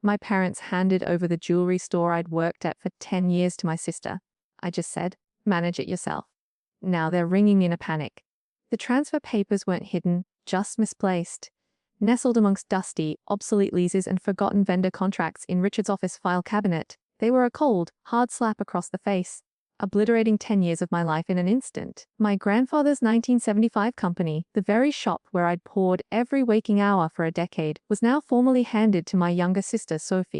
My parents handed over the jewelry store I'd worked at for 10 years to my sister. I just said, manage it yourself. Now they're ringing in a panic. The transfer papers weren't hidden, just misplaced. Nestled amongst dusty, obsolete leases and forgotten vendor contracts in Richard's office file cabinet, they were a cold, hard slap across the face, obliterating 10 years of my life in an instant. My grandfather's 1975 company, the very shop where I'd poured every waking hour for a decade, was now formally handed to my younger sister, Sophie.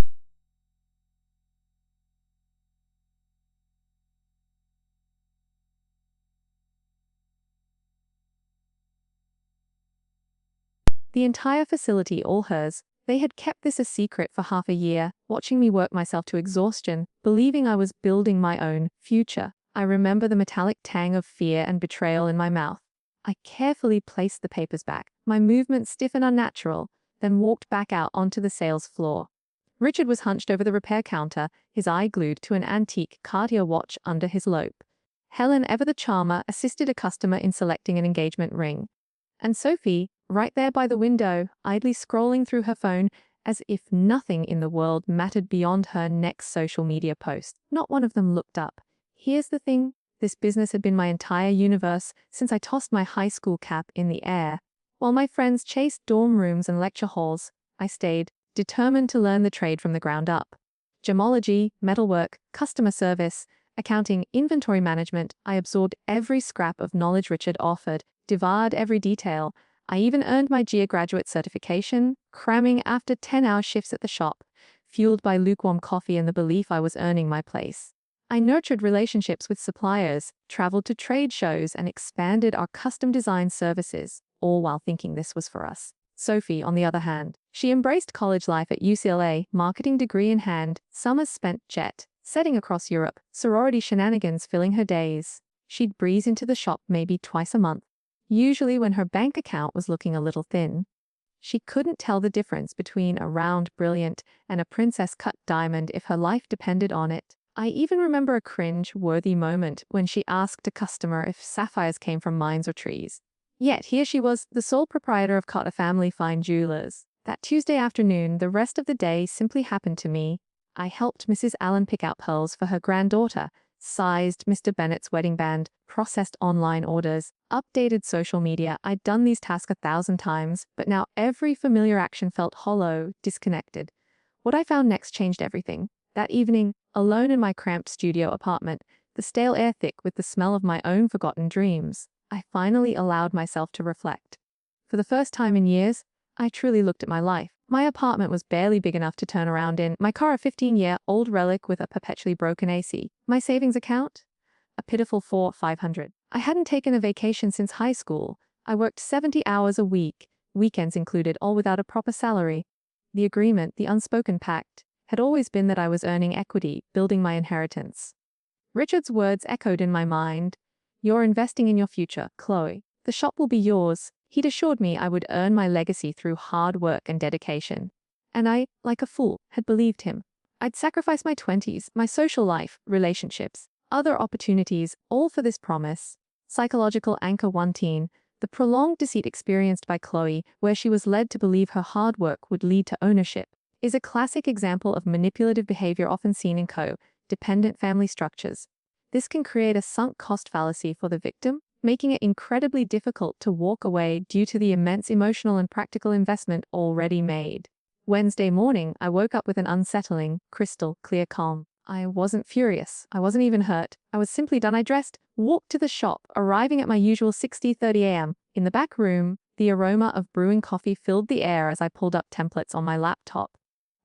The entire facility, all hers. They had kept this a secret for half a year, watching me work myself to exhaustion, believing I was building my own future. I remember the metallic tang of fear and betrayal in my mouth. I carefully placed the papers back, my movements stiff and unnatural, then walked back out onto the sales floor. Richard was hunched over the repair counter, his eye glued to an antique Cartier watch under his lope. Helen, ever the charmer, assisted a customer in selecting an engagement ring. And Sophie, right there by the window, idly scrolling through her phone, as if nothing in the world mattered beyond her next social media post. Not one of them looked up. Here's the thing, this business had been my entire universe since I tossed my high school cap in the air. While my friends chased dorm rooms and lecture halls, I stayed, determined to learn the trade from the ground up. Gemology, metalwork, customer service, accounting, inventory management, I absorbed every scrap of knowledge Richard offered, devoured every detail. I even earned my GEA graduate certification, cramming after 10-hour shifts at the shop, fueled by lukewarm coffee and the belief I was earning my place. I nurtured relationships with suppliers, traveled to trade shows, and expanded our custom design services, all while thinking this was for us. Sophie, on the other hand, she embraced college life at UCLA, marketing degree in hand, summers spent jet-setting across Europe, sorority shenanigans filling her days. She'd breeze into the shop maybe twice a month, usually when her bank account was looking a little thin. She couldn't tell the difference between a round brilliant and a princess-cut diamond if her life depended on it. I even remember a cringe-worthy moment when she asked a customer if sapphires came from mines or trees. Yet here she was, the sole proprietor of Cotter Family Fine Jewelers. That Tuesday afternoon, the rest of the day simply happened to me. I helped Mrs. Allen pick out pearls for her granddaughter, sized Mr. Bennett's wedding band, processed online orders, updated social media. I'd done these tasks 1,000 times, but now every familiar action felt hollow, disconnected. What I found next changed everything. That evening, alone in my cramped studio apartment, the stale air thick with the smell of my own forgotten dreams, I finally allowed myself to reflect. For the first time in years, I truly looked at my life. My apartment was barely big enough to turn around in, my car a 15-year-old relic with a perpetually broken AC, my savings account, a pitiful $400. I hadn't taken a vacation since high school. I worked 70 hours a week, weekends included, all without a proper salary. The agreement, the unspoken pact, had always been that I was earning equity, building my inheritance. Richard's words echoed in my mind. You're investing in your future, Chloe. The shop will be yours. He'd assured me I would earn my legacy through hard work and dedication. And I, like a fool, had believed him. I'd sacrificed my 20s, my social life, relationships, other opportunities, all for this promise. Psychological anchor 1 teen, the prolonged deceit experienced by Chloe, where she was led to believe her hard work would lead to ownership, is a classic example of manipulative behavior often seen in co-dependent family structures. This can create a sunk cost fallacy for the victim, making it incredibly difficult to walk away due to the immense emotional and practical investment already made. Wednesday morning, I woke up with an unsettling, crystal clear calm. I wasn't furious. I wasn't even hurt. I was simply done. I dressed, walked to the shop, arriving at my usual 6:30 a.m. In the back room, the aroma of brewing coffee filled the air as I pulled up templates on my laptop.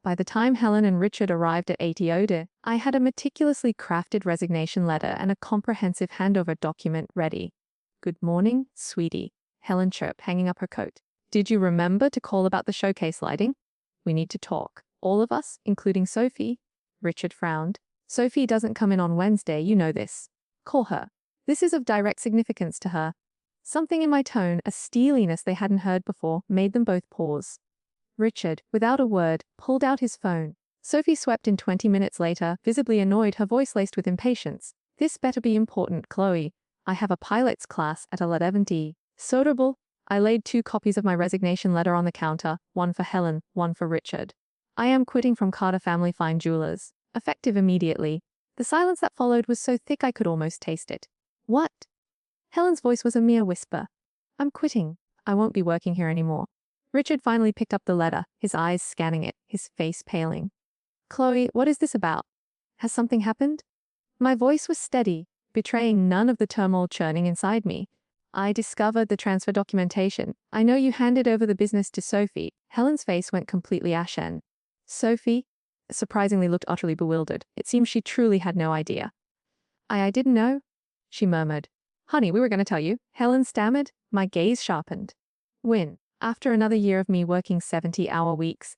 By the time Helen and Richard arrived at ATODE, I had a meticulously crafted resignation letter and a comprehensive handover document ready. Good morning, sweetie, Helen chirped, hanging up her coat. Did you remember to call about the showcase lighting? We need to talk. All of us, including Sophie. Richard frowned. Sophie doesn't come in on Wednesday, you know this. Call her. This is of direct significance to her. Something in my tone, a steeliness they hadn't heard before, made them both pause. Richard, without a word, pulled out his phone. Sophie swept in 20 minutes later, visibly annoyed, her voice laced with impatience. This better be important, Chloe. I have a pilot's class at 11:30. Suitable? I laid 2 copies of my resignation letter on the counter, one for Helen, one for Richard. I am quitting from Carter Family Fine Jewelers, effective immediately. The silence that followed was so thick I could almost taste it. What? Helen's voice was a mere whisper. I'm quitting. I won't be working here anymore. Richard finally picked up the letter, his eyes scanning it, his face paling. Chloe, what is this about? Has something happened? My voice was steady, betraying none of the turmoil churning inside me. I discovered the transfer documentation. I know you handed over the business to Sophie. Helen's face went completely ashen. Sophie, surprisingly, looked utterly bewildered. It seemed she truly had no idea. I didn't know, she murmured. Honey, we were going to tell you. Helen stammered. My gaze sharpened. When, after another year of me working 70-hour weeks,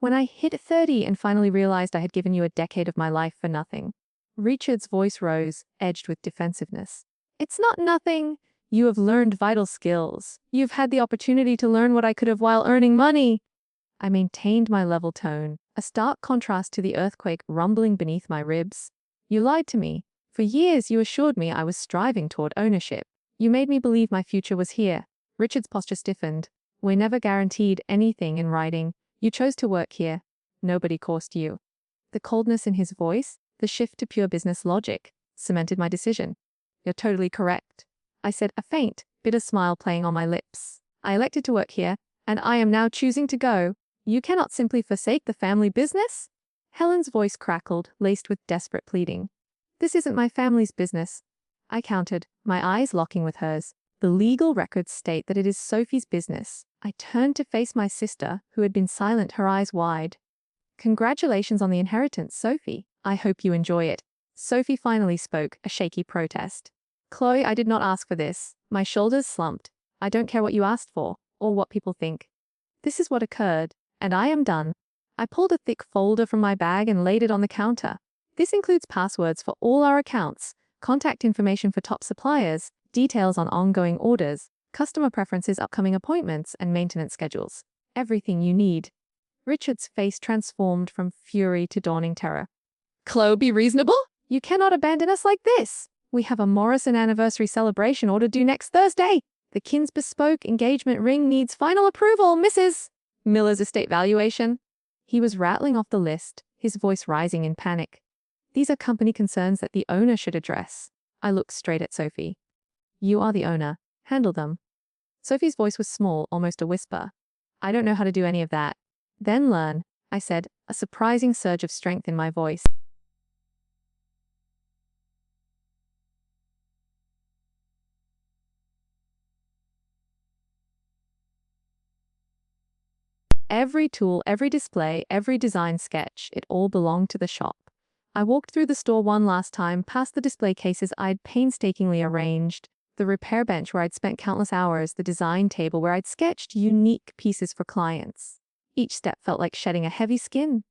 when I hit 30 and finally realized I had given you a decade of my life for nothing. Richard's voice rose, edged with defensiveness. It's not nothing. You have learned vital skills. You've had the opportunity to learn what I could have while earning money. I maintained my level tone, a stark contrast to the earthquake rumbling beneath my ribs. You lied to me. For years you assured me I was striving toward ownership. You made me believe my future was here. Richard's posture stiffened. We're never guaranteed anything in writing. You chose to work here. Nobody coerced you. The coldness in his voice, the shift to pure business logic, cemented my decision. You're totally correct, I said, a faint, bitter smile playing on my lips. I elected to work here, and I am now choosing to go. You cannot simply forsake the family business? Helen's voice crackled, laced with desperate pleading. This isn't my family's business. I countered, my eyes locking with hers. The legal records state that it is Sophie's business. I turned to face my sister, who had been silent, her eyes wide. Congratulations on the inheritance, Sophie. I hope you enjoy it. Sophie finally spoke, a shaky protest. Chloe, I did not ask for this. My shoulders slumped. I don't care what you asked for, or what people think. This is what occurred, and I am done. I pulled a thick folder from my bag and laid it on the counter. This includes passwords for all our accounts, contact information for top suppliers, details on ongoing orders, customer preferences, upcoming appointments, and maintenance schedules. Everything you need. Richard's face transformed from fury to dawning terror. Chloe, be reasonable? You cannot abandon us like this. We have a Morrison anniversary celebration order due next Thursday. The Kin's bespoke engagement ring needs final approval, Mrs. Miller's estate valuation. He was rattling off the list, his voice rising in panic. These are company concerns that the owner should address. I looked straight at Sophie. You are the owner. Handle them. Sophie's voice was small, almost a whisper. I don't know how to do any of that. Then learn, I said, a surprising surge of strength in my voice. Every tool, every display, every design sketch, it all belonged to the shop. I walked through the store one last time, past the display cases I'd painstakingly arranged, the repair bench where I'd spent countless hours, the design table where I'd sketched unique pieces for clients. Each step felt like shedding a heavy skin.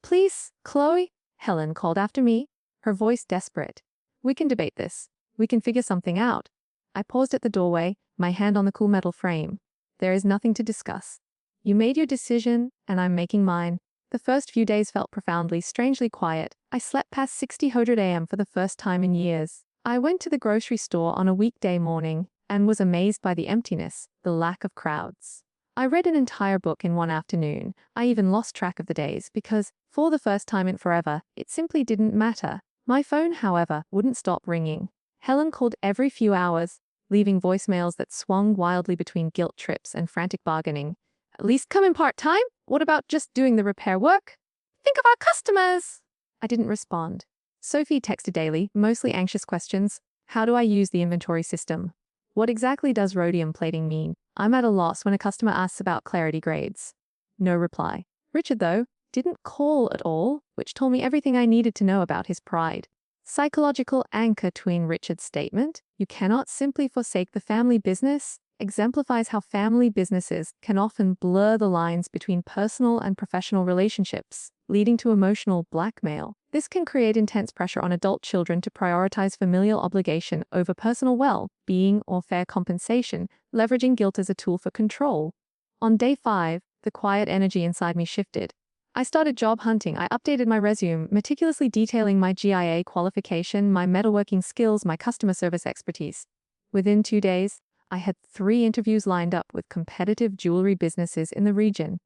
Please, Chloe, Helen called after me, her voice desperate. We can debate this. We can figure something out. I paused at the doorway, my hand on the cool metal frame. There is nothing to discuss. You made your decision, and I'm making mine. The first few days felt profoundly, strangely quiet. I slept past 6:00 a.m. for the first time in years. I went to the grocery store on a weekday morning and was amazed by the emptiness, the lack of crowds. I read an entire book in one afternoon. I even lost track of the days because, for the first time in forever, it simply didn't matter. My phone, however, wouldn't stop ringing. Helen called every few hours, leaving voicemails that swung wildly between guilt trips and frantic bargaining. At least come in part-time? What about just doing the repair work? Think of our customers! I didn't respond. Sophie texted daily, mostly anxious questions. How do I use the inventory system? What exactly does rhodium plating mean? I'm at a loss when a customer asks about clarity grades. No reply. Richard, though, didn't call at all, which told me everything I needed to know about his pride. Psychological anchor tween Richard's statement, you cannot simply forsake the family business, exemplifies how family businesses can often blur the lines between personal and professional relationships, leading to emotional blackmail. This can create intense pressure on adult children to prioritize familial obligation over personal well-being or fair compensation, leveraging guilt as a tool for control. On day 5, the quiet energy inside me shifted. I started job hunting. I updated my resume, meticulously detailing my GIA qualification, my metalworking skills, my customer service expertise. Within 2 days, I had 3 interviews lined up with competitive jewelry businesses in the region.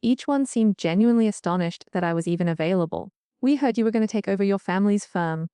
Each one seemed genuinely astonished that I was even available. "We heard you were going to take over your family's firm,"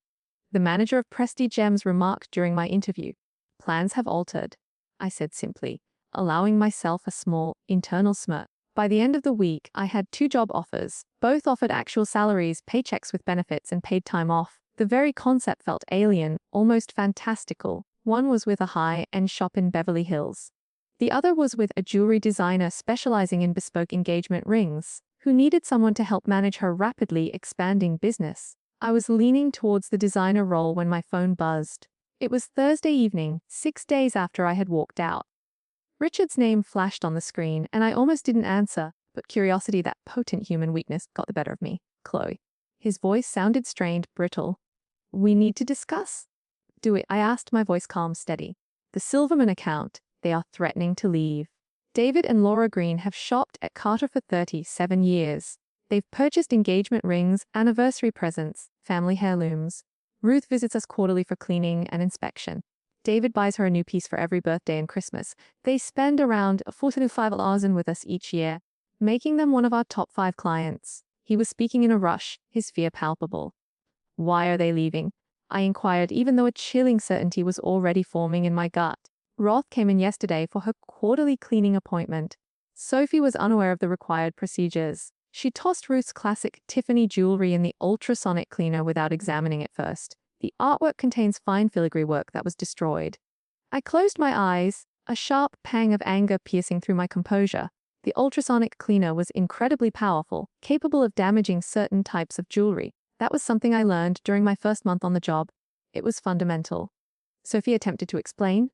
the manager of Prestige Gems remarked during my interview. "Plans have altered," I said simply, allowing myself a small, internal smirk. By the end of the week, I had 2 job offers. Both offered actual salaries, paychecks with benefits, and paid time off. The very concept felt alien, almost fantastical. One was with a high-end shop in Beverly Hills. The other was with a jewelry designer specializing in bespoke engagement rings, who needed someone to help manage her rapidly expanding business. I was leaning towards the designer role when my phone buzzed. It was Thursday evening, 6 days after I had walked out. Richard's name flashed on the screen, and I almost didn't answer, but curiosity, that potent human weakness, got the better of me. "Chloe." His voice sounded strained, brittle. "We need to discuss." "Do it," I asked, my voice calm, steady. "The Silverman account. They are threatening to leave. David and Laura Green have shopped at Carter for 37 years. They've purchased engagement rings, anniversary presents, family heirlooms. Ruth visits us quarterly for cleaning and inspection. David buys her a new piece for every birthday and Christmas. They spend around $45,000 with us each year, making them one of our top 5 clients." He was speaking in a rush, his fear palpable. "Why are they leaving?" I inquired, even though a chilling certainty was already forming in my gut. Roth came in yesterday for her quarterly cleaning appointment. Sophie was unaware of the required procedures. She tossed Ruth's classic Tiffany jewelry in the ultrasonic cleaner without examining it first. The artwork contains fine filigree work that was destroyed. I closed my eyes, a sharp pang of anger piercing through my composure. The ultrasonic cleaner was incredibly powerful, capable of damaging certain types of jewelry. That was something I learned during my first month on the job. It was fundamental. Sophie attempted to explain.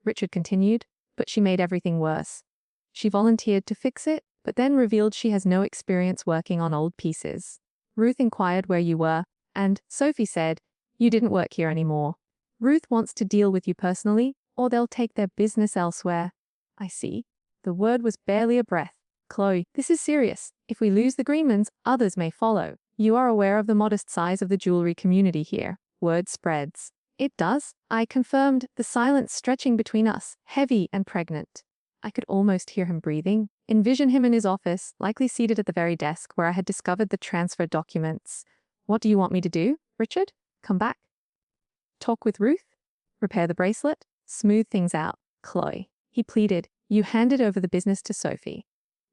Richard continued, "But she made everything worse. She volunteered to fix it, but then revealed she has no experience working on old pieces. Ruth inquired where you were, and Sophie said, 'You didn't work here anymore. Ruth wants to deal with you personally, or they'll take their business elsewhere.'" "I see." The word was barely a breath. "Chloe, this is serious. If we lose the Greenmans, others may follow. You are aware of the modest size of the jewelry community here. Word spreads." "It does," I confirmed, the silence stretching between us, heavy and pregnant. I could almost hear him breathing. Envision him in his office, likely seated at the very desk where I had discovered the transfer documents. "What do you want me to do, Richard? Come back? Talk with Ruth? Repair the bracelet? Smooth things out, Chloe?" He pleaded. "You handed over the business to Sophie.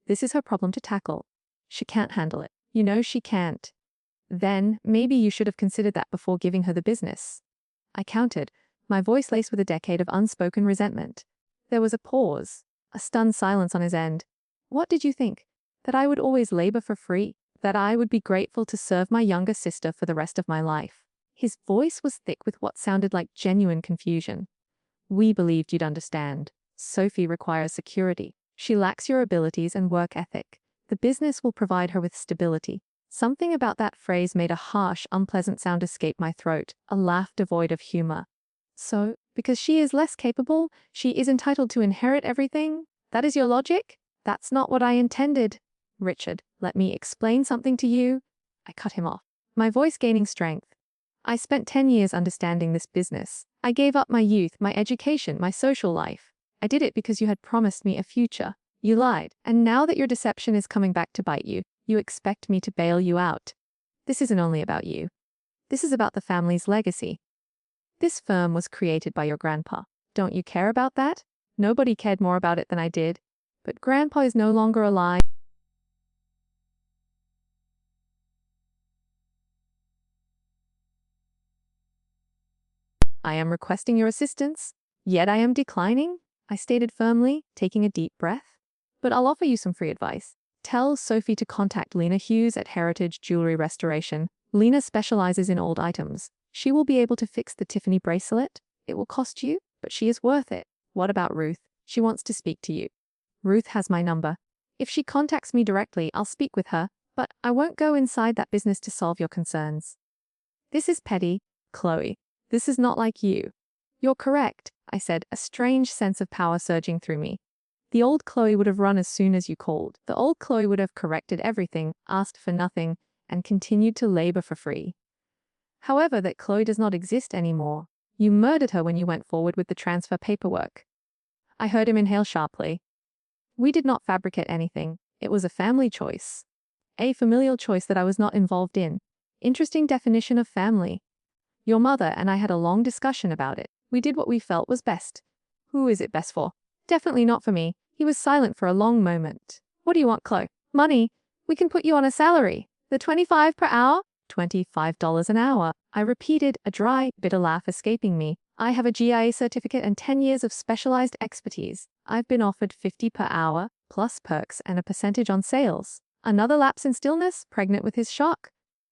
This is her problem to tackle. She can't handle it. You know she can't. Then, maybe you should have considered that before giving her the business." I countered, my voice laced with a decade of unspoken resentment. There was a pause, a stunned silence on his end. "What did you think? That I would always labor for free? That I would be grateful to serve my younger sister for the rest of my life?" His voice was thick with what sounded like genuine confusion. "We believed you'd understand. Sophie requires security. She lacks your abilities and work ethic. The business will provide her with stability." Something about that phrase made a harsh, unpleasant sound escape my throat, a laugh devoid of humor. "So, because she is less capable, she is entitled to inherit everything? That is your logic?" "That's not what I intended." "Richard, let me explain something to you." I cut him off, my voice gaining strength. "I spent 10 years understanding this business. I gave up my youth, my education, my social life. I did it because you had promised me a future. You lied, and now that your deception is coming back to bite you, you expect me to bail you out. This isn't only about you. This is about the family's legacy. This firm was created by your grandpa. Don't you care about that? Nobody cared more about it than I did. But grandpa is no longer alive. I am requesting your assistance, yet I am declining," I stated firmly, taking a deep breath. "But I'll offer you some free advice. Tell Sophie to contact Lena Hughes at Heritage Jewelry Restoration. Lena specializes in old items. She will be able to fix the Tiffany bracelet. It will cost you, but she is worth it. What about Ruth? She wants to speak to you. Ruth has my number. If she contacts me directly, I'll speak with her, but I won't go inside that business to solve your concerns." "This is petty, Chloe. This is not like you." "You're correct," I said, a strange sense of power surging through me. "The old Chloe would have run as soon as you called. The old Chloe would have corrected everything, asked for nothing, and continued to labor for free. However, that Chloe does not exist anymore. You murdered her when you went forward with the transfer paperwork." I heard him inhale sharply. "We did not fabricate anything. It was a family choice. A familial choice that I was not involved in. Interesting definition of family. Your mother and I had a long discussion about it. We did what we felt was best. Who is it best for? Definitely not for me. He was silent for a long moment. What do you want, Chloe? Money. We can put you on a salary. The 25 per hour? $25 an hour. I repeated, a dry, bitter laugh escaping me. I have a GIA certificate and 10 years of specialized expertise. I've been offered 50 per hour, plus perks and a percentage on sales. Another lapse in stillness, pregnant with his shock.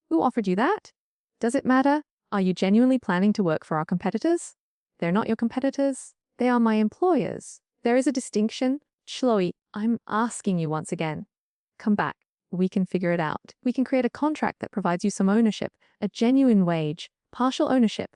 Who offered you that? Does it matter? Are you genuinely planning to work for our competitors? They're not your competitors. They are my employers. There is a distinction. Chloe, I'm asking you once again. Come back. We can figure it out. We can create a contract that provides you some ownership, a genuine wage, partial ownership.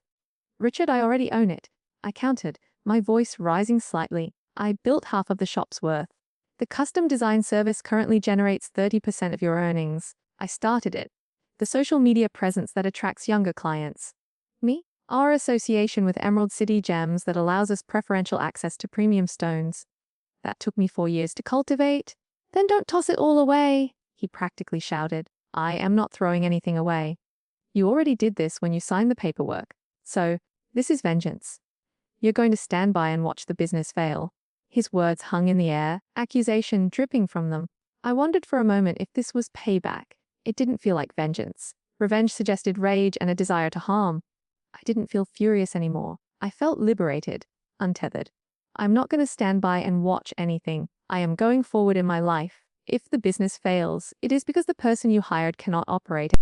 Richard, I already own it. I countered, my voice rising slightly. I built half of the shop's worth. The custom design service currently generates 30% of your earnings. I started it. The social media presence that attracts younger clients. Me? Our association with Emerald City Gems that allows us preferential access to premium stones. That took me 4 years to cultivate. Then don't toss it all away, he practically shouted. I am not throwing anything away. You already did this when you signed the paperwork. So, this is vengeance. You're going to stand by and watch the business fail. His words hung in the air, accusation dripping from them. I wondered for a moment if this was payback. It didn't feel like vengeance. Revenge suggested rage and a desire to harm. I didn't feel furious anymore. I felt liberated, untethered. I'm not going to stand by and watch anything. I am going forward in my life. If the business fails, it is because the person you hired cannot operate.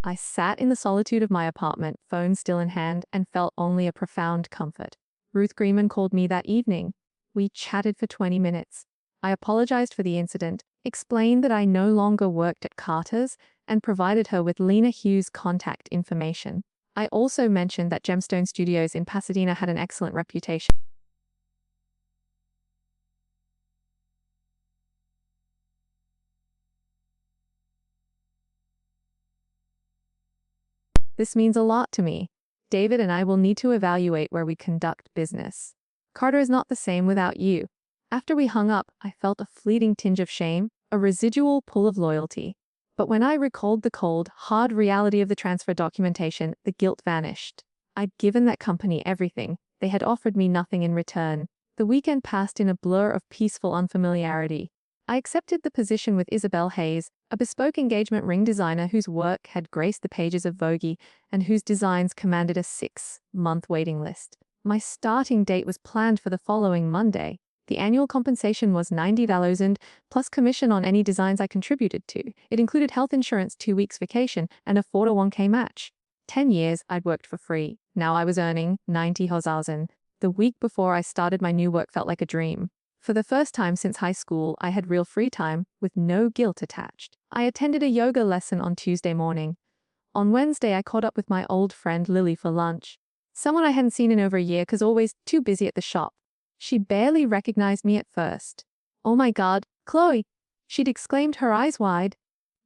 I sat in the solitude of my apartment, phone still in hand, and felt only a profound comfort. Ruth Greenman called me that evening. We chatted for 20 minutes. I apologized for the incident, explained that I no longer worked at Carter's, and provided her with Lena Hughes' contact information. I also mentioned that Gemstone Studios in Pasadena had an excellent reputation. This means a lot to me. David and I will need to evaluate where we conduct business. Carter is not the same without you. After we hung up, I felt a fleeting tinge of shame, a residual pull of loyalty. But when I recalled the cold, hard reality of the transfer documentation, the guilt vanished. I'd given that company everything. They had offered me nothing in return. The weekend passed in a blur of peaceful unfamiliarity. I accepted the position with Isabel Hayes, a bespoke engagement ring designer whose work had graced the pages of Vogue and whose designs commanded a 6-month waiting list. My starting date was planned for the following Monday. The annual compensation was $90 and plus commission on any designs I contributed to. It included health insurance, 2 weeks vacation, and a 4-to-1K match. 10 years I'd worked for free. Now I was earning $90,000. The week before I started my new work felt like a dream. For the first time since high school, I had real free time, with no guilt attached. I attended a yoga lesson on Tuesday morning. On Wednesday, I caught up with my old friend Lily for lunch. Someone I hadn't seen in over a year because always too busy at the shop. She barely recognized me at first. "Oh my God, Chloe!" she'd exclaimed, her eyes wide.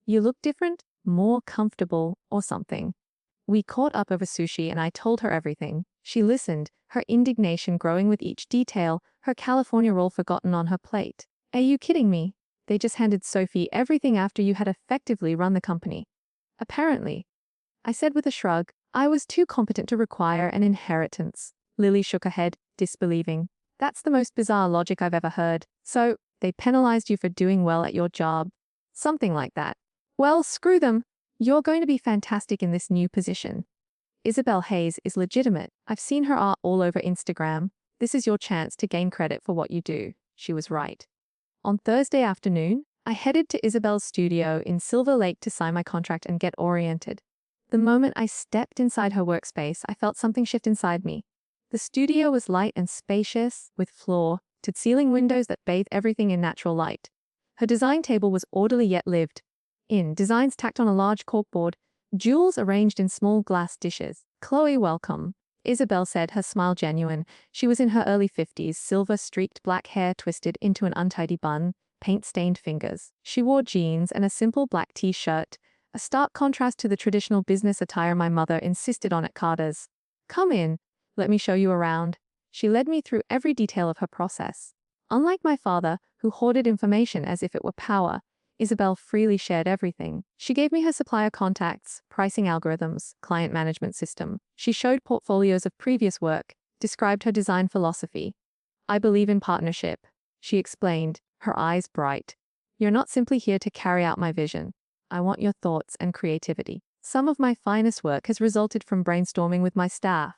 "You look different, more comfortable, or something." We caught up over sushi and I told her everything. She listened, her indignation growing with each detail, her California roll forgotten on her plate. "Are you kidding me? They just handed Sophie everything after you had effectively run the company." "Apparently," I said with a shrug. "I was too competent to require an inheritance." Lily shook her head, disbelieving. "That's the most bizarre logic I've ever heard. So, they penalized you for doing well at your job." "Something like that." "Well, screw them. You're going to be fantastic in this new position. Isabel Hayes is legitimate. I've seen her art all over Instagram. This is your chance to gain credit for what you do." She was right. On Thursday afternoon, I headed to Isabel's studio in Silver Lake to sign my contract and get oriented. The moment I stepped inside her workspace, I felt something shift inside me. The studio was light and spacious, with floor-to-ceiling windows that bathed everything in natural light. Her design table was orderly yet lived in, designs tacked on a large corkboard, jewels arranged in small glass dishes. "Chloe, welcome," Isabel said, her smile genuine. She was in her early 50s, silver-streaked black hair twisted into an untidy bun, paint-stained fingers. She wore jeans and a simple black t-shirt, a stark contrast to the traditional business attire my mother insisted on at Carter's. "Come in. Let me show you around." She led me through every detail of her process. Unlike my father, who hoarded information as if it were power, Isabel freely shared everything. She gave me her supplier contacts, pricing algorithms, client management system. She showed portfolios of previous work, described her design philosophy. "I believe in partnership," she explained, her eyes bright. "You're not simply here to carry out my vision. I want your thoughts and creativity." Some of my finest work has resulted from brainstorming with my staff.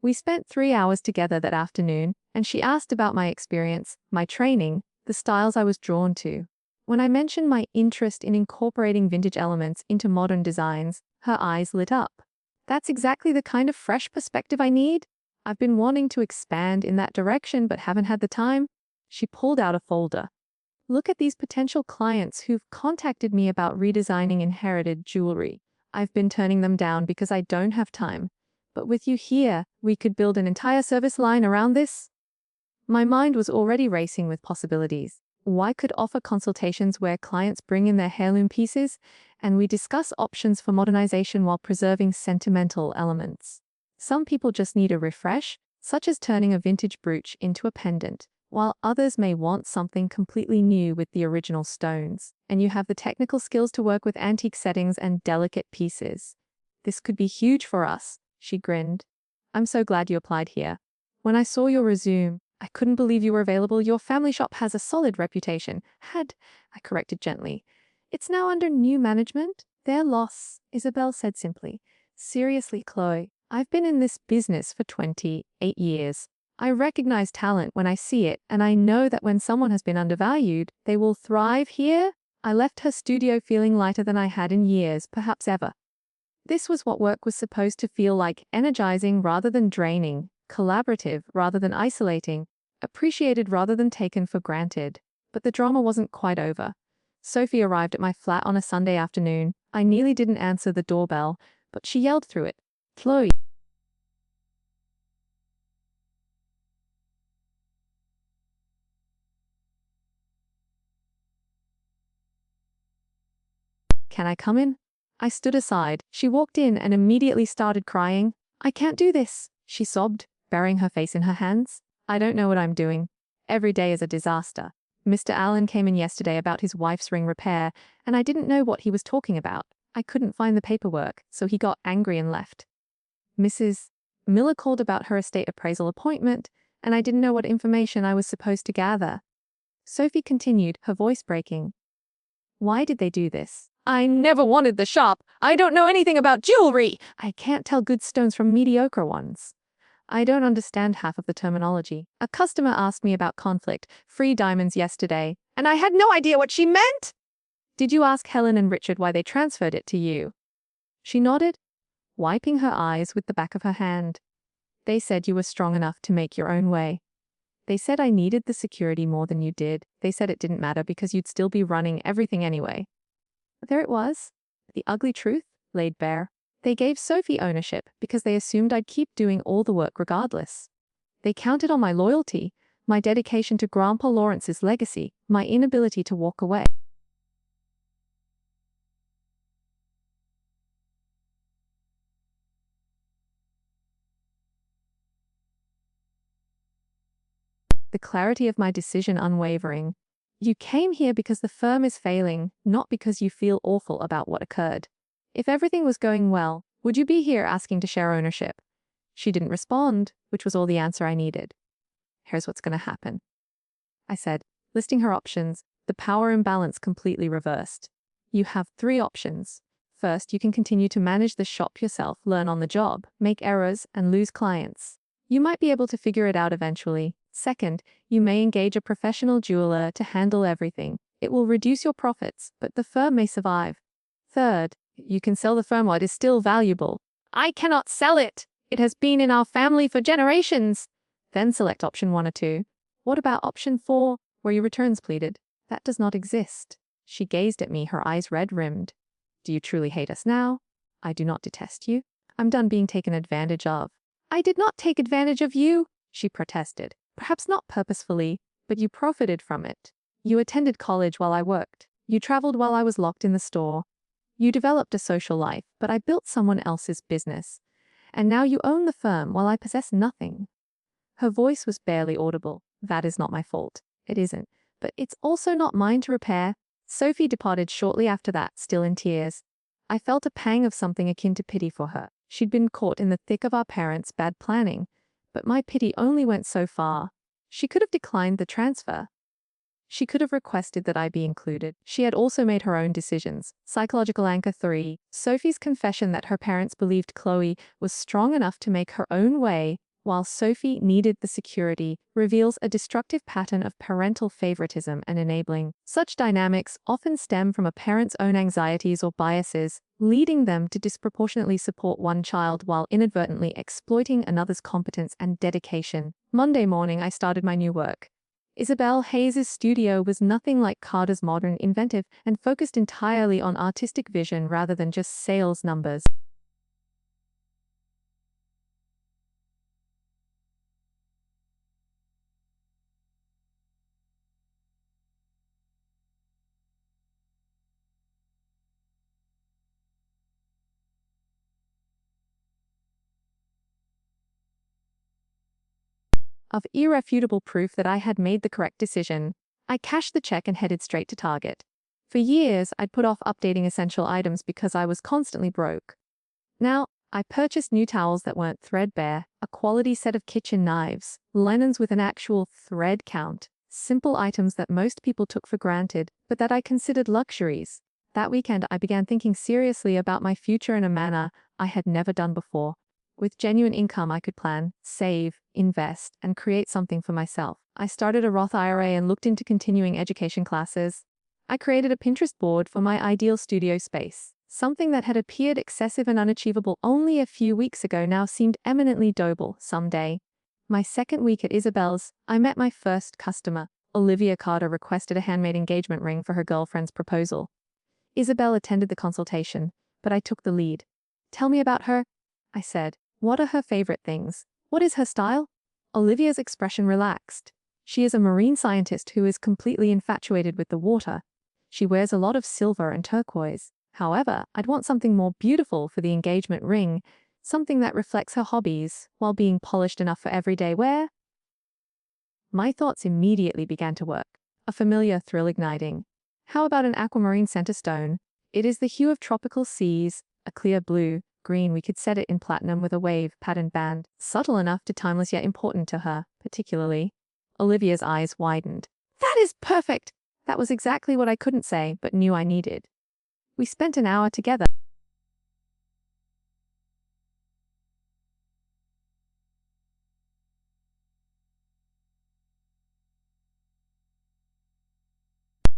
We spent 3 hours together that afternoon, and she asked about my experience, my training, the styles I was drawn to. When I mentioned my interest in incorporating vintage elements into modern designs, her eyes lit up. "That's exactly the kind of fresh perspective I need. I've been wanting to expand in that direction but haven't had the time." She pulled out a folder. "Look at these potential clients who've contacted me about redesigning inherited jewelry. I've been turning them down because I don't have time. But with you here, we could build an entire service line around this." My mind was already racing with possibilities. I could offer consultations where clients bring in their heirloom pieces, and we discuss options for modernization while preserving sentimental elements. Some people just need a refresh, such as turning a vintage brooch into a pendant, while others may want something completely new with the original stones. And you have the technical skills to work with antique settings and delicate pieces. This could be huge for us, she grinned. "I'm so glad you applied here. When I saw your resume, I couldn't believe you were available. Your family shop has a solid reputation." I corrected gently. "It's now under new management." "Their loss," Isabel said simply. "Seriously, Chloe, I've been in this business for 28 years. I recognize talent when I see it, and I know that when someone has been undervalued, they will thrive here." I left her studio feeling lighter than I had in years, perhaps ever. This was what work was supposed to feel like: energizing rather than draining, collaborative rather than isolating, appreciated rather than taken for granted. But the drama wasn't quite over. Sophie arrived at my flat on a Sunday afternoon. I nearly didn't answer the doorbell, but she yelled through it, "Chloe." "Can I come in?" I stood aside. She walked in and immediately started crying. "I can't do this," she sobbed, burying her face in her hands. "I don't know what I'm doing. Every day is a disaster. Mr. Allen came in yesterday about his wife's ring repair, and I didn't know what he was talking about. I couldn't find the paperwork, so he got angry and left. Mrs. Miller called about her estate appraisal appointment, and I didn't know what information I was supposed to gather." Sophie continued, her voice breaking. "Why did they do this?" "I never wanted the shop. I don't know anything about jewelry. I can't tell good stones from mediocre ones. I don't understand half of the terminology. A customer asked me about conflict-free diamonds yesterday, and I had no idea what she meant." "Did you ask Helen and Richard why they transferred it to you?" She nodded, wiping her eyes with the back of her hand. "They said you were strong enough to make your own way. They said I needed the security more than you did. They said it didn't matter because you'd still be running everything anyway." There it was, the ugly truth, laid bare. They gave Sophie ownership because they assumed I'd keep doing all the work regardless. They counted on my loyalty, my dedication to Grandpa Lawrence's legacy, my inability to walk away. The clarity of my decision unwavering. "You came here because the firm is failing, not because you feel awful about what occurred. If everything was going well, would you be here asking to share ownership?" She didn't respond, which was all the answer I needed. "Here's what's going to happen," I said, listing her options, the power imbalance completely reversed. "You have 3 options. First, you can continue to manage the shop yourself, learn on the job, make errors, and lose clients. You might be able to figure it out eventually. Second, you may engage a professional jeweler to handle everything. It will reduce your profits, but the firm may survive. Third, you can sell the firm while it is still valuable." "I cannot sell it. It has been in our family for generations." "Then select option 1 or 2. What about option 4, where your returns pleaded?" "That does not exist." She gazed at me, her eyes red-rimmed. "Do you truly hate us now?" "I do not detest you. I'm done being taken advantage of." "I did not take advantage of you," she protested. "Perhaps not purposefully, but you profited from it. You attended college while I worked. You traveled while I was locked in the store. You developed a social life, but I built someone else's business. And now you own the firm while I possess nothing." Her voice was barely audible. "That is not my fault." "It isn't. But it's also not mine to repair." Sophie departed shortly after that, still in tears. I felt a pang of something akin to pity for her. She'd been caught in the thick of our parents' bad planning. But my pity only went so far. She could have declined the transfer. She could have requested that I be included. She had also made her own decisions. Psychological anchor 3. Sophie's confession that her parents believed Chloe was strong enough to make her own way, while Sophie needed the security, reveals a destructive pattern of parental favoritism and enabling. Such dynamics often stem from a parent's own anxieties or biases, leading them to disproportionately support one child while inadvertently exploiting another's competence and dedication. Monday morning, I started my new work. Isabel Hayes's studio was nothing like Carter's modern, inventive, and focused entirely on artistic vision rather than just sales numbers. Of irrefutable proof that I had made the correct decision, I cashed the check and headed straight to Target. For years, I'd put off updating essential items because I was constantly broke. Now, I purchased new towels that weren't threadbare, a quality set of kitchen knives, linens with an actual thread count, simple items that most people took for granted, but that I considered luxuries. That weekend, I began thinking seriously about my future in a manner I had never done before. With genuine income, I could plan, save, invest, and create something for myself. I started a Roth IRA and looked into continuing education classes. I created a Pinterest board for my ideal studio space. Something that had appeared excessive and unachievable only a few weeks ago now seemed eminently doable someday. My second week at Isabel's, I met my first customer. Olivia Carter requested a handmade engagement ring for her girlfriend's proposal. Isabel attended the consultation, but I took the lead. "Tell me about her," I said. "What are her favorite things? What is her style?" Olivia's expression relaxed. She is a marine scientist who is completely infatuated with the water. She wears a lot of silver and turquoise. However, I'd want something more beautiful for the engagement ring, something that reflects her hobbies, while being polished enough for everyday wear. My thoughts immediately began to work, a familiar thrill igniting. How about an aquamarine center stone? It is the hue of tropical seas, a clear blue, green. We could set it in platinum with a wave patterned band, subtle enough to timeless yet important to her, particularly. Olivia's eyes widened. "That is perfect!" That was exactly what I couldn't say, but knew I needed. We spent an hour together.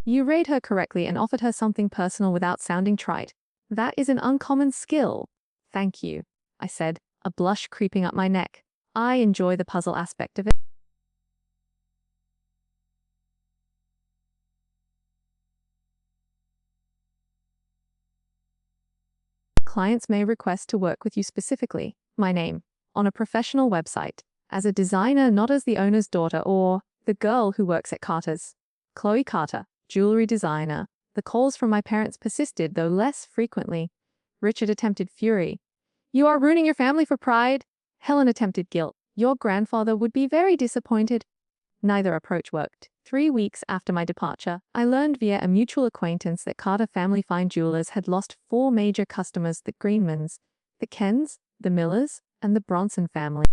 You read her correctly and offered her something personal without sounding trite. That is an uncommon skill. "Thank you," I said, a blush creeping up my neck. I enjoy the puzzle aspect of it. Clients may request to work with you specifically, my name, on a professional website, as a designer, not as the owner's daughter or the girl who works at Carter's. Chloe Carter, jewelry designer. The calls from my parents persisted, though less frequently. Richard attempted fury. "You are ruining your family for pride." Helen attempted guilt. "Your grandfather would be very disappointed." Neither approach worked. 3 weeks after my departure, I learned via a mutual acquaintance that Carter Family Fine Jewelers had lost 4 major customers: the Greenmans, the Kens, the Millers, and the Bronson family.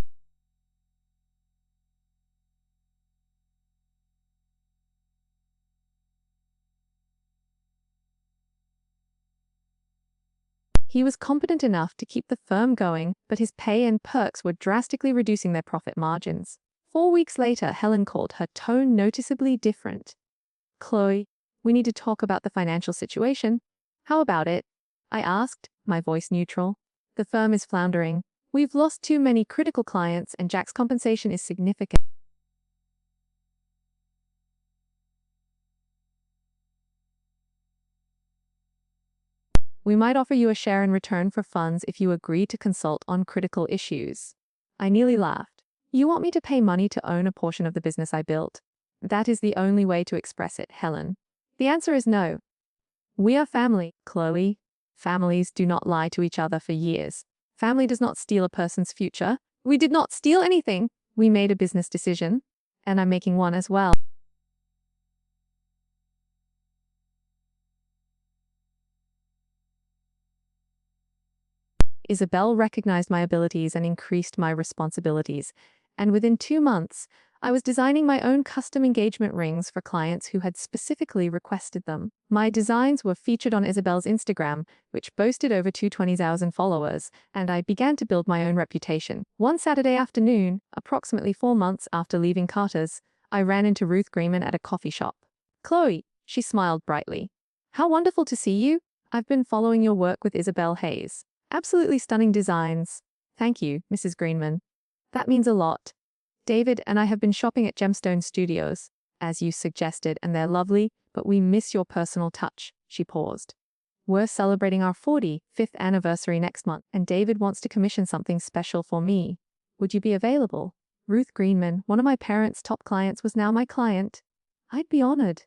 He was competent enough to keep the firm going, but his pay and perks were drastically reducing their profit margins. 4 weeks later, Helen called, her tone noticeably different. "Chloe, we need to talk about the financial situation." "How about it?" I asked, my voice neutral. "The firm is floundering. We've lost too many critical clients and Jack's compensation is significant. We might offer you a share in return for funds if you agree to consult on critical issues." I nearly laughed. "You want me to pay money to own a portion of the business I built?" "That is the only way to express it, Helen. The answer is no. We are family, Chloe." Families do not lie to each other for years. Family does not steal a person's future. We did not steal anything. We made a business decision, and I'm making one as well. Isabel recognized my abilities and increased my responsibilities, and within 2 months, I was designing my own custom engagement rings for clients who had specifically requested them. My designs were featured on Isabel's Instagram, which boasted over 220,000 followers, and I began to build my own reputation. One Saturday afternoon, approximately 4 months after leaving Carter's, I ran into Ruth Greenman at a coffee shop. "Chloe," she smiled brightly. "How wonderful to see you. I've been following your work with Isabel Hayes. Absolutely stunning designs." "Thank you, Mrs. Greenman. That means a lot. David and I have been shopping at Gemstone Studios, as you suggested, and they're lovely, but we miss your personal touch." She paused. "We're celebrating our 45th anniversary next month, and David wants to commission something special for me. Would you be available?" Ruth Greenman, one of my parents' top clients, was now my client. "I'd be honored,"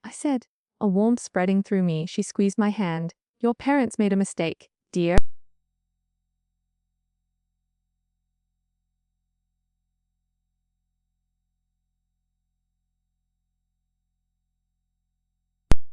I said. A warmth spreading through me, she squeezed my hand. "Your parents made a mistake, dear."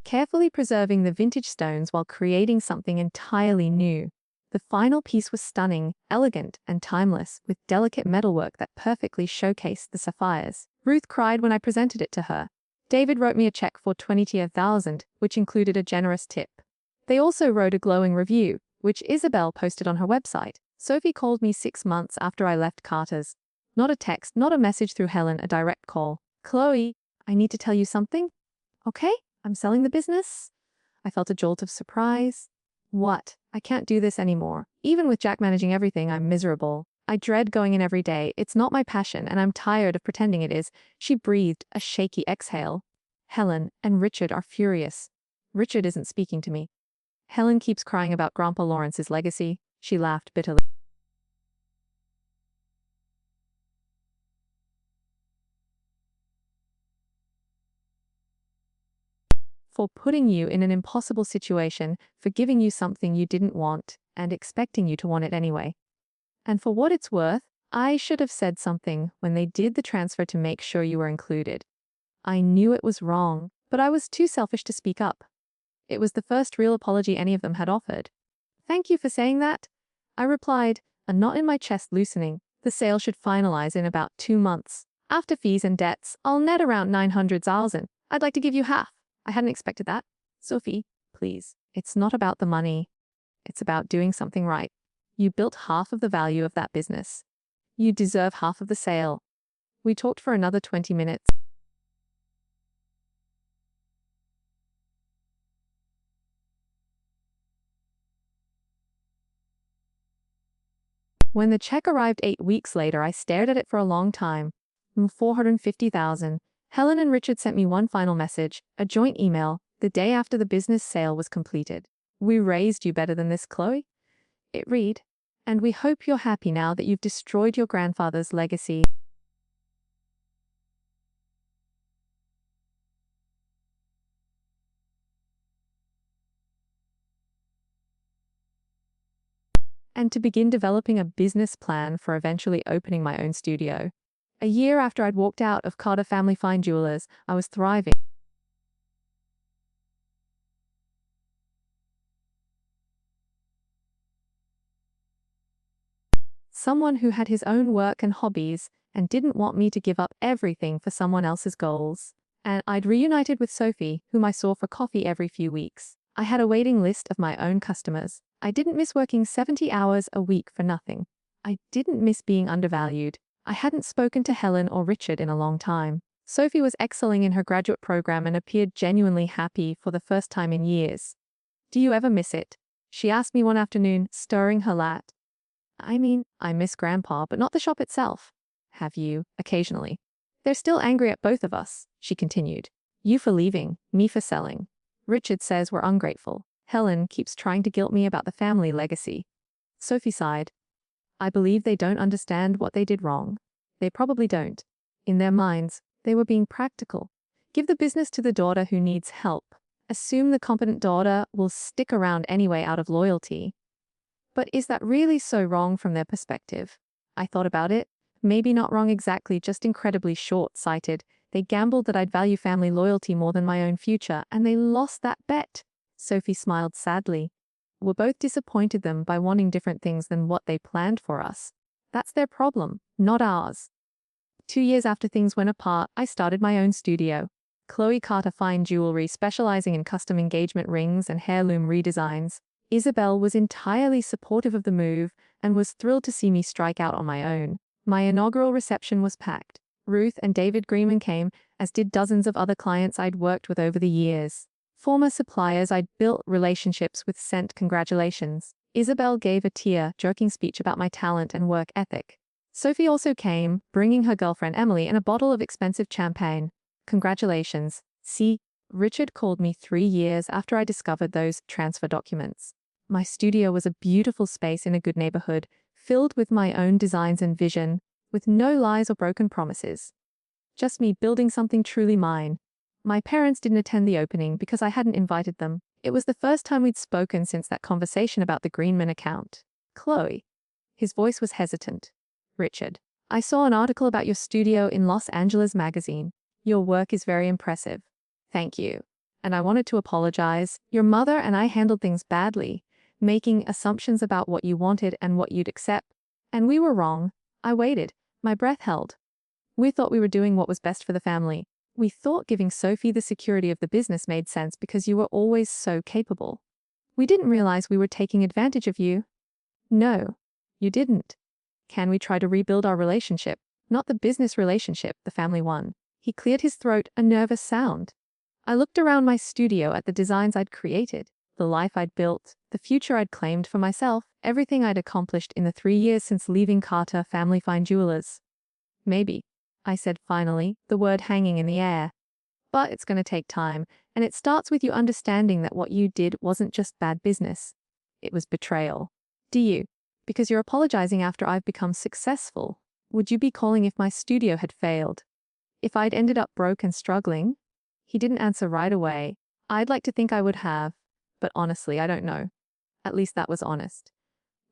Carefully preserving the vintage stones while creating something entirely new. The final piece was stunning, elegant, and timeless, with delicate metalwork that perfectly showcased the sapphires. Ruth cried when I presented it to her. David wrote me a check for 20,000, which included a generous tip. They also wrote a glowing review, which Isabel posted on her website. Sophie called me 6 months after I left Carter's. Not a text, not a message through Helen, a direct call. "Chloe, I need to tell you something." "Okay, I'm selling the business." I felt a jolt of surprise. "What? I can't do this anymore. Even with Jack managing everything, I'm miserable. I dread going in every day. It's not my passion, and I'm tired of pretending it is." She breathed a shaky exhale. "Helen and Richard are furious. Richard isn't speaking to me. Helen keeps crying about Grandpa Lawrence's legacy." She laughed bitterly. "For putting you in an impossible situation, for giving you something you didn't want, and expecting you to want it anyway. And for what it's worth, I should have said something when they did the transfer to make sure you were included. I knew it was wrong, but I was too selfish to speak up. It was the first real apology any of them had offered." "Thank you for saying that," I replied, a knot in my chest loosening. "The sale should finalize in about 2 months. After fees and debts, I'll net around 900,000. I'd like to give you half." I hadn't expected that. "Sophie, please. It's not about the money. It's about doing something right. You built half of the value of that business. You deserve half of the sale." We talked for another 20 minutes. When the check arrived 8 weeks later, I stared at it for a long time. 450,000. Helen and Richard sent me one final message, a joint email, the day after the business sale was completed. "We raised you better than this, Chloe." It read, "And we hope you're happy now that you've destroyed your grandfather's legacy." And to begin developing a business plan for eventually opening my own studio. A year after I'd walked out of Carter Family Fine Jewelers, I was thriving. Someone who had his own work and hobbies and didn't want me to give up everything for someone else's goals. And I'd reunited with Sophie, whom I saw for coffee every few weeks. I had a waiting list of my own customers. I didn't miss working 70 hours a week for nothing. I didn't miss being undervalued. I hadn't spoken to Helen or Richard in a long time. Sophie was excelling in her graduate program and appeared genuinely happy for the first time in years. "Do you ever miss it?" she asked me one afternoon, stirring her lat. "I mean, I miss Grandpa, but not the shop itself." "Have you?" "Occasionally." "They're still angry at both of us," she continued. "You for leaving, me for selling. Richard says we're ungrateful. Helen keeps trying to guilt me about the family legacy." Sophie sighed. "I believe they don't understand what they did wrong. They probably don't. In their minds, they were being practical. Give the business to the daughter who needs help, Assume the competent daughter will stick around anyway out of loyalty. But is that really so wrong from their perspective? I thought about it. Maybe not wrong exactly, just incredibly short-sighted. They gambled that I'd value family loyalty more than my own future, and they lost that bet. Sophie smiled sadly. We're both disappointed them by wanting different things than what they planned for us. That's their problem, not ours. 2 years after things went apart, I started my own studio. Chloe Carter Fine Jewelry, specializing in custom engagement rings and heirloom redesigns. Isabel was entirely supportive of the move and was thrilled to see me strike out on my own. My inaugural reception was packed. Ruth and David Greenman came, as did dozens of other clients I'd worked with over the years. Former suppliers I'd built relationships with sent congratulations. Isabel gave a tear-jerking speech about my talent and work ethic. Sophie also came, bringing her girlfriend Emily and a bottle of expensive champagne. Congratulations. See, Richard called me 3 years after I discovered those transfer documents. My studio was a beautiful space in a good neighborhood, filled with my own designs and vision, with no lies or broken promises. Just me building something truly mine. My parents didn't attend the opening because I hadn't invited them. It was the first time we'd spoken since that conversation about the Greenman account. Chloe. His voice was hesitant. Richard. I saw an article about your studio in Los Angeles magazine. Your work is very impressive. Thank you. And I wanted to apologize. Your mother and I handled things badly, making assumptions about what you wanted and what you'd accept. And we were wrong. I waited. My breath held. We thought we were doing what was best for the family. We thought giving Sophie the security of the business made sense because you were always so capable. We didn't realize we were taking advantage of you. No, you didn't. Can we try to rebuild our relationship? Not the business relationship, the family one. He cleared his throat, a nervous sound. I looked around my studio at the designs I'd created, the life I'd built, the future I'd claimed for myself, everything I'd accomplished in the 3 years since leaving Carter Family Fine Jewelers. Maybe, I said finally, the word hanging in the air. But it's going to take time, and it starts with you understanding that what you did wasn't just bad business. It was betrayal. Do you? Because you're apologizing after I've become successful. Would you be calling if my studio had failed? If I'd ended up broke and struggling? He didn't answer right away. I'd like to think I would have, but honestly, I don't know. At least that was honest.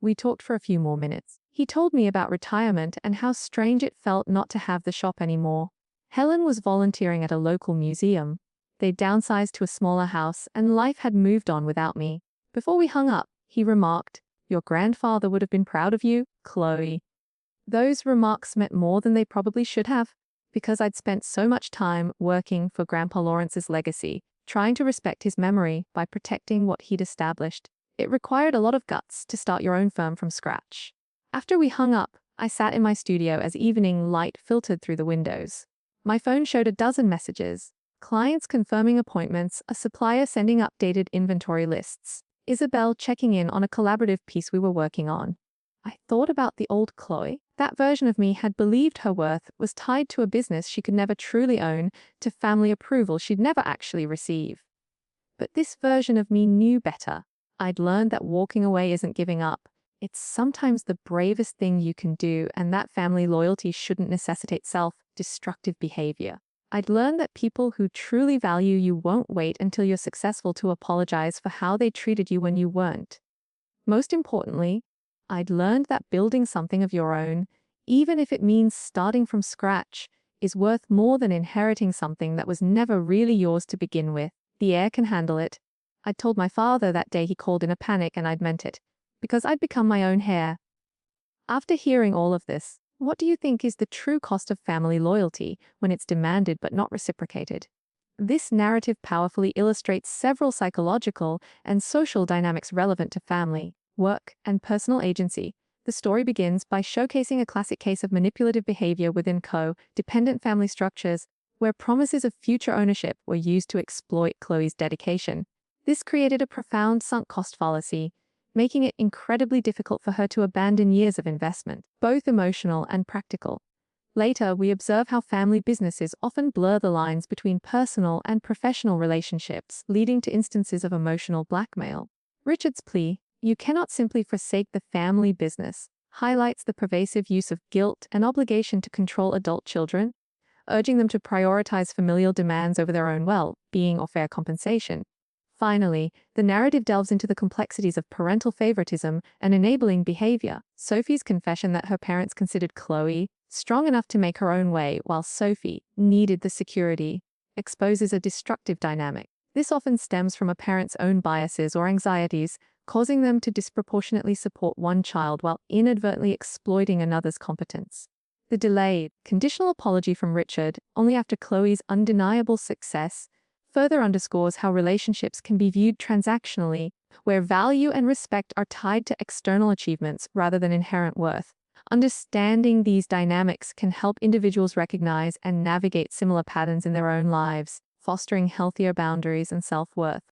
We talked for a few more minutes. He told me about retirement and how strange it felt not to have the shop anymore. Helen was volunteering at a local museum. They'd downsized to a smaller house, and life had moved on without me. Before we hung up, he remarked, "Your grandfather would have been proud of you, Chloe." Those remarks meant more than they probably should have, because I'd spent so much time working for Grandpa Lawrence's legacy, trying to respect his memory by protecting what he'd established. It required a lot of guts to start your own firm from scratch. After we hung up, I sat in my studio as evening light filtered through the windows. My phone showed a dozen messages. Clients confirming appointments, a supplier sending updated inventory lists, Isabel checking in on a collaborative piece we were working on. I thought about the old Chloe. That version of me had believed her worth was tied to a business she could never truly own, to family approval she'd never actually receive. But this version of me knew better. I'd learned that walking away isn't giving up. It's sometimes the bravest thing you can do, and that family loyalty shouldn't necessitate self-destructive behavior. I'd learned that people who truly value you won't wait until you're successful to apologize for how they treated you when you weren't. Most importantly, I'd learned that building something of your own, even if it means starting from scratch, is worth more than inheriting something that was never really yours to begin with. The air can handle it. I'd told my father that day he called in a panic, and I'd meant it, because I'd become my own heir. After hearing all of this, what do you think is the true cost of family loyalty when it's demanded but not reciprocated? This narrative powerfully illustrates several psychological and social dynamics relevant to family, work, and personal agency. The story begins by showcasing a classic case of manipulative behavior within co-dependent family structures, where promises of future ownership were used to exploit Chloe's dedication. This created a profound sunk cost fallacy, making it incredibly difficult for her to abandon years of investment, both emotional and practical. Later, we observe how family businesses often blur the lines between personal and professional relationships, leading to instances of emotional blackmail. Richard's plea, "You cannot simply forsake the family business," highlights the pervasive use of guilt and obligation to control adult children, urging them to prioritize familial demands over their own well-being or fair compensation. Finally, the narrative delves into the complexities of parental favoritism and enabling behavior. Sophie's confession that her parents considered Chloe strong enough to make her own way while Sophie needed the security exposes a destructive dynamic. This often stems from a parent's own biases or anxieties, causing them to disproportionately support one child while inadvertently exploiting another's competence. The delayed, conditional apology from Richard, only after Chloe's undeniable success, further underscores how relationships can be viewed transactionally, where value and respect are tied to external achievements rather than inherent worth. Understanding these dynamics can help individuals recognize and navigate similar patterns in their own lives, fostering healthier boundaries and self-worth.